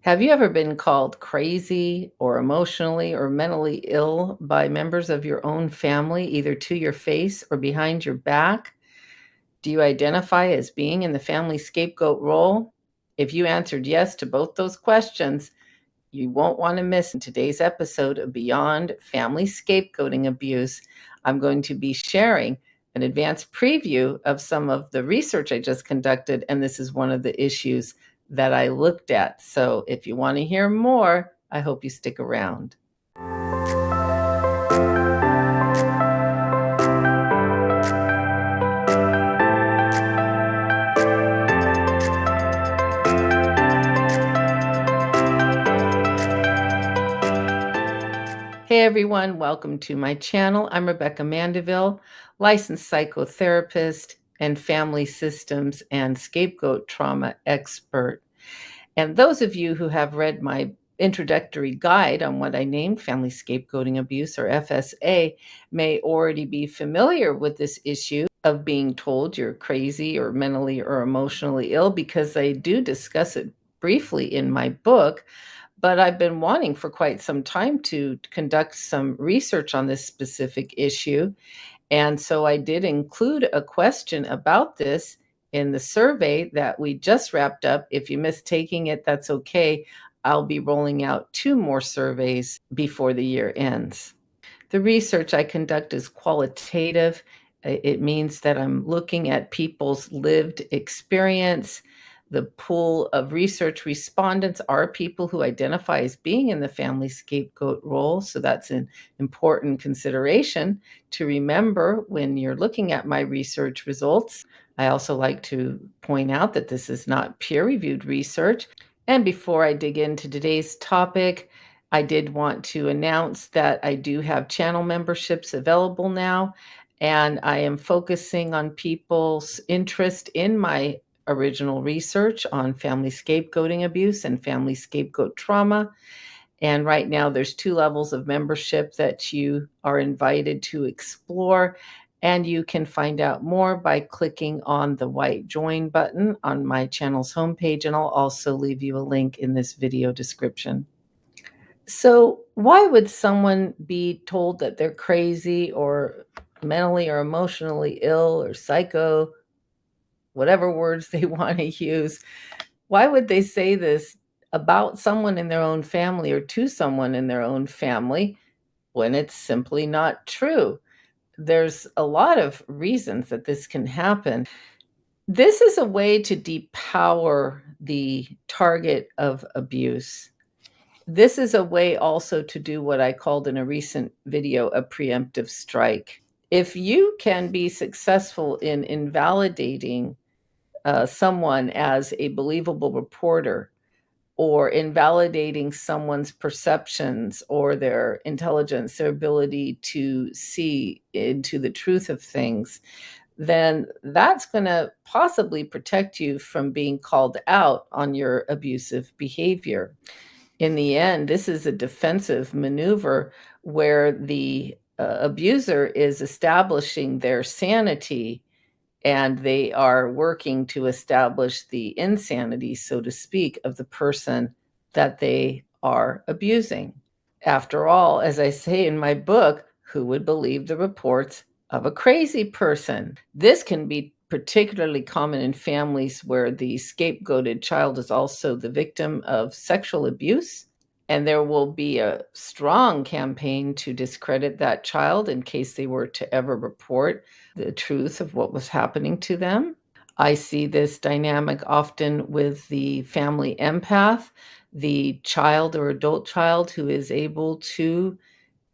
Have you ever been called crazy or emotionally or mentally ill by members of your own family, either to your face or behind your back? Do you identify as being in the family scapegoat role? If you answered yes to both those questions, you won't want to miss in today's episode of Beyond Family Scapegoating Abuse. I'm going to be sharing an advanced preview of some of the research I just conducted, and this is one of the issues that I looked at. So if you want to hear more, I hope you stick around. Hey everyone, welcome to my channel. I'm Rebecca Mandeville, licensed psychotherapist and family systems and scapegoat trauma expert. And those of you who have read my introductory guide on what I named family scapegoating abuse, or FSA, may already be familiar with this issue of being told you're crazy or mentally or emotionally ill, because I do discuss it briefly in my book. But I've been wanting for quite some time to conduct some research on this specific issue. And so I did include a question about this in the survey that we just wrapped up. If you missed taking it, that's okay. I'll be rolling out 2 more surveys before the year ends. The research I conduct is qualitative. It means that I'm looking at people's lived experience. The pool of research respondents are people who identify as being in the family scapegoat role. So that's an important consideration to remember when you're looking at my research results. I also like to point out that this is not peer-reviewed research. And before I dig into today's topic, I did want to announce that I do have channel memberships available now, and I am focusing on people's interest in my original research on family scapegoating abuse and family scapegoat trauma. And right now, there's 2 levels of membership that you are invited to explore. And you can find out more by clicking on the white join button on my channel's homepage. And I'll also leave you a link in this video description. So, why would someone be told that they're crazy or mentally or emotionally ill or psycho, whatever words they want to use? Why would they say this about someone in their own family or to someone in their own family when it's simply not true? There's a lot of reasons that this can happen. This is a way to depower the target of abuse. This is a way also to do what I called in a recent video a preemptive strike. If you can be successful in invalidating someone as a believable reporter, or invalidating someone's perceptions or their intelligence, their ability to see into the truth of things, then that's going to possibly protect you from being called out on your abusive behavior. In the end, this is a defensive maneuver where the abuser is establishing their sanity, and they are working to establish the insanity, so to speak, of the person that they are abusing. After all, as I say in my book, who would believe the reports of a crazy person? This can be particularly common in families where the scapegoated child is also the victim of sexual abuse. And there will be a strong campaign to discredit that child in case they were to ever report the truth of what was happening to them. I see this dynamic often with the family empath, the child or adult child who is able to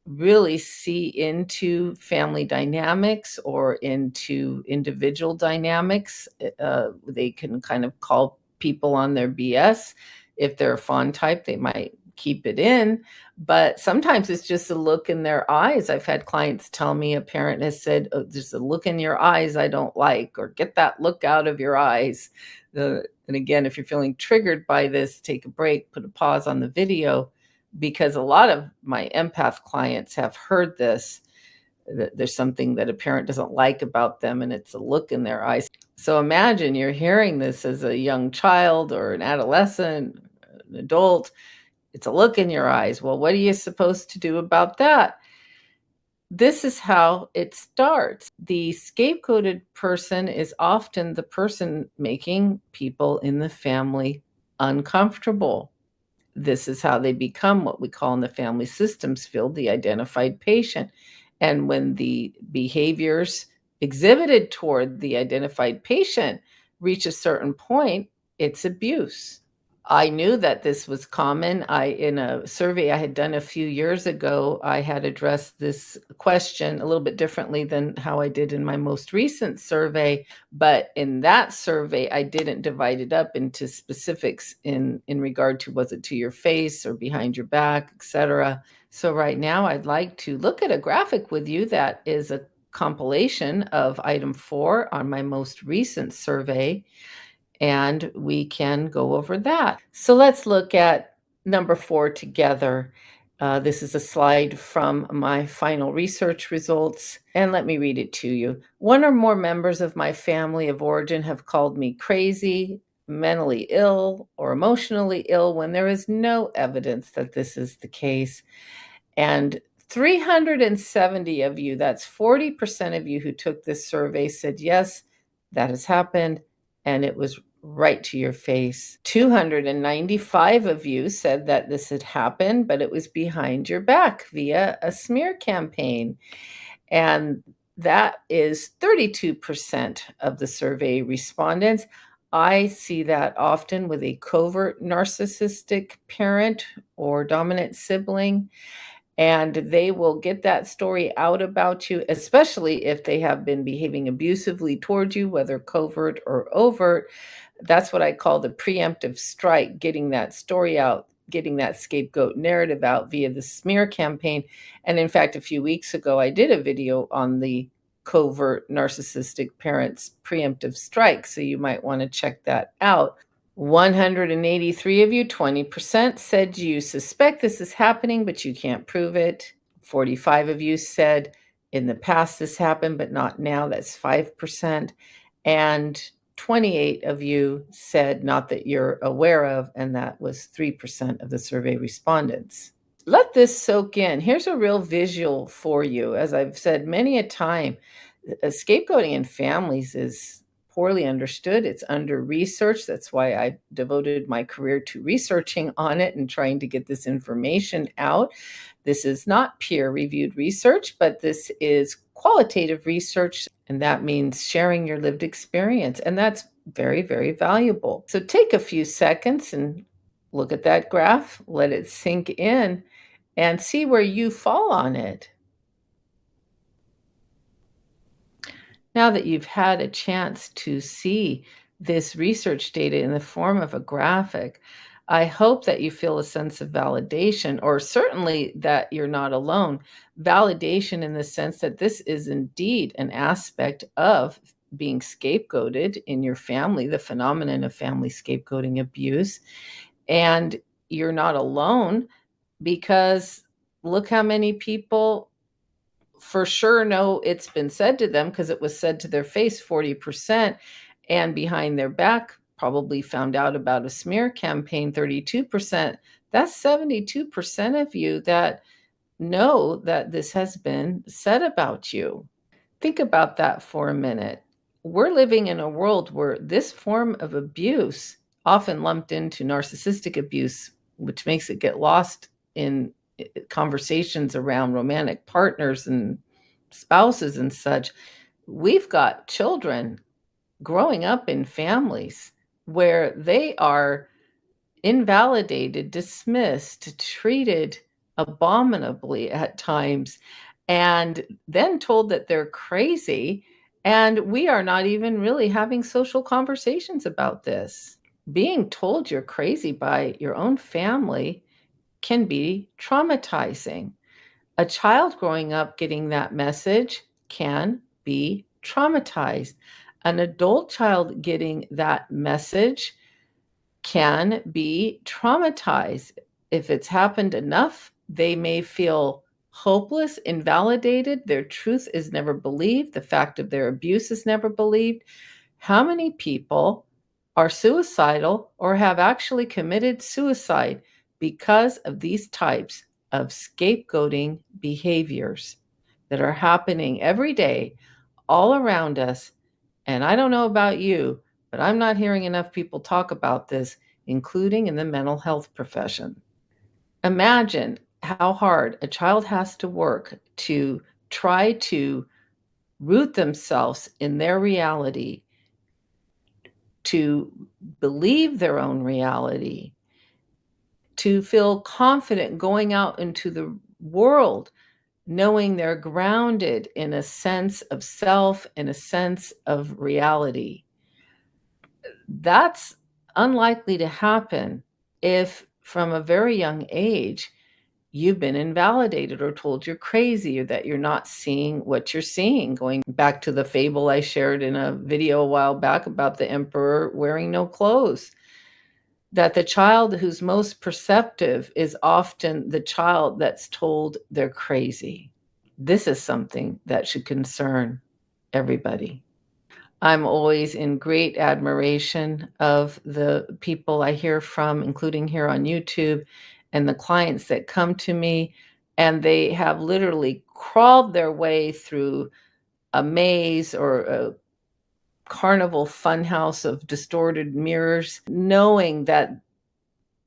really see into family dynamics or into individual dynamics. They can kind of call people on their BS. If they're a fawn type, they might keep it in, but sometimes it's just a look in their eyes. I've had clients tell me a parent has said, "Oh, there's a look in your eyes I don't like," or "Get that look out of your eyes." And again, if you're feeling triggered by this, take a break, put a pause on the video, because a lot of my empath clients have heard this, that there's something that a parent doesn't like about them, and it's a look in their eyes. So imagine you're hearing this as a young child or an adolescent, an adult. It's a look in your eyes. Well, what are you supposed to do about that? This is how it starts. The scapegoated person is often the person making people in the family uncomfortable. This is how they become what we call in the family systems field the identified patient. And when the behaviors exhibited toward the identified patient reach a certain point, it's abuse. I knew that this was common. In a survey I had done a few years ago, I had addressed this question a little bit differently than how I did in my most recent survey. But in that survey, I didn't divide it up into specifics in regard to was it to your face or behind your back, etc. So right now, I'd like to look at a graphic with you that is a compilation of item 4 on my most recent survey, and we can go over that. So let's look at number 4 together. This is a slide from my final research results, and let me read it to you. One or more members of my family of origin have called me crazy, mentally ill, or emotionally ill when there is no evidence that this is the case. And 370 of you, that's 40% of you who took this survey, said, yes, that has happened, and it was right to your face. 295 of you said that this had happened, but it was behind your back via a smear campaign. And that is 32% of the survey respondents. I see that often with a covert narcissistic parent or dominant sibling, and they will get that story out about you, especially if they have been behaving abusively towards you, whether covert or overt. That's what I call the preemptive strike, getting that story out, getting that scapegoat narrative out via the smear campaign. And in fact, a few weeks ago, I did a video on the covert narcissistic parents preemptive strike, so you might want to check that out. 183 of you, 20%, said you suspect this is happening, but you can't prove it. 45 of you said in the past this happened, but not now. That's 5%. And 28 of you said not that you're aware of, and that was 3% of the survey respondents. Let this soak in. Here's a real visual for you. As I've said many a time, scapegoating in families is poorly understood. It's under researched. That's why I devoted my career to researching on it and trying to get this information out. This is not peer-reviewed research, but this is qualitative research, and that means sharing your lived experience, and that's very, very valuable. So take a few seconds and look at that graph, let it sink in, and see where you fall on it. Now that you've had a chance to see this research data in the form of a graphic, I hope that you feel a sense of validation, or certainly that you're not alone. Validation in the sense that this is indeed an aspect of being scapegoated in your family, the phenomenon of family scapegoating abuse. And you're not alone, because look how many people for sure know it's been said to them, because it was said to their face, 40%, and behind their back probably found out about a smear campaign, 32%. That's 72% of you that know that this has been said about you. Think about that for a minute. We're living in a world where this form of abuse, often lumped into narcissistic abuse, which makes it get lost in conversations around romantic partners and spouses and such. We've got children growing up in families where they are invalidated, dismissed, treated abominably at times, and then told that they're crazy. And we are not even really having social conversations about this. Being told you're crazy by your own family can be traumatizing. A child growing up getting that message can be traumatized. An adult child getting that message can be traumatized. If it's happened enough, they may feel hopeless, invalidated. Their truth is never believed. The fact of their abuse is never believed. How many people are suicidal or have actually committed suicide because of these types of scapegoating behaviors that are happening every day all around us. And I don't know about you, but I'm not hearing enough people talk about this, including in the mental health profession. Imagine how hard a child has to work to try to root themselves in their reality, to believe their own reality, to feel confident going out into the world, knowing they're grounded in a sense of self and a sense of reality. That's unlikely to happen if, from a very young age, you've been invalidated or told you're crazy or that you're not seeing what you're seeing. Going back to the fable I shared in a video a while back about the emperor wearing no clothes, that the child who's most perceptive is often the child that's told they're crazy. This is something that should concern everybody. I'm always in great admiration of the people I hear from, including here on YouTube, and the clients that come to me, and they have literally crawled their way through a maze or a carnival funhouse of distorted mirrors, knowing that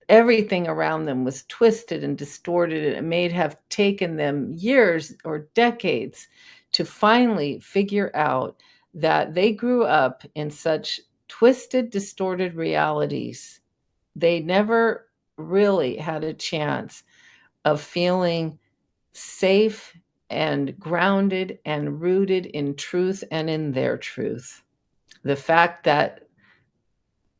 everything around them was twisted and distorted, and it may have taken them years or decades to finally figure out that they grew up in such twisted, distorted realities. They never really had a chance of feeling safe and grounded and rooted in truth and in their truth. The fact that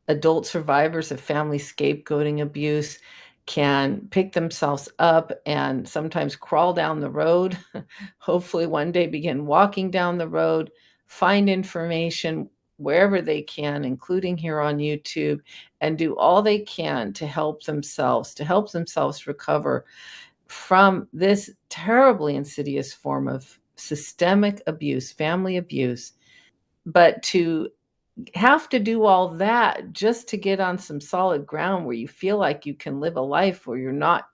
adult survivors of family scapegoating abuse can pick themselves up and sometimes crawl down the road, hopefully one day begin walking down the road, find information wherever they can, including here on YouTube, and do all they can to help themselves recover from this terribly insidious form of systemic abuse, family abuse. But to have to do all that just to get on some solid ground where you feel like you can live a life where you're not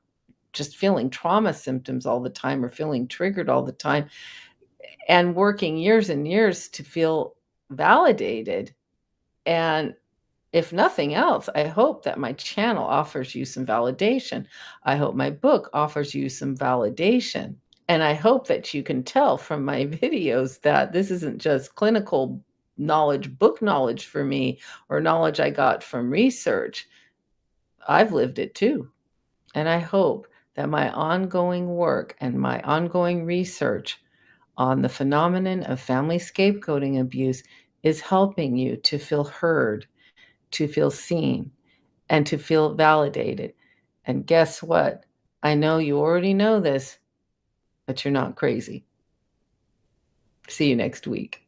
just feeling trauma symptoms all the time or feeling triggered all the time, and working years and years to feel validated. And if nothing else, I hope that my channel offers you some validation. I hope my book offers you some validation. And I hope that you can tell from my videos that this isn't just clinical knowledge, book knowledge for me, or knowledge I got from research. I've lived it too. And I hope that my ongoing work and my ongoing research on the phenomenon of family scapegoating abuse is helping you to feel heard, to feel seen, and to feel validated. And guess what? I know you already know this, but you're not crazy. See you next week.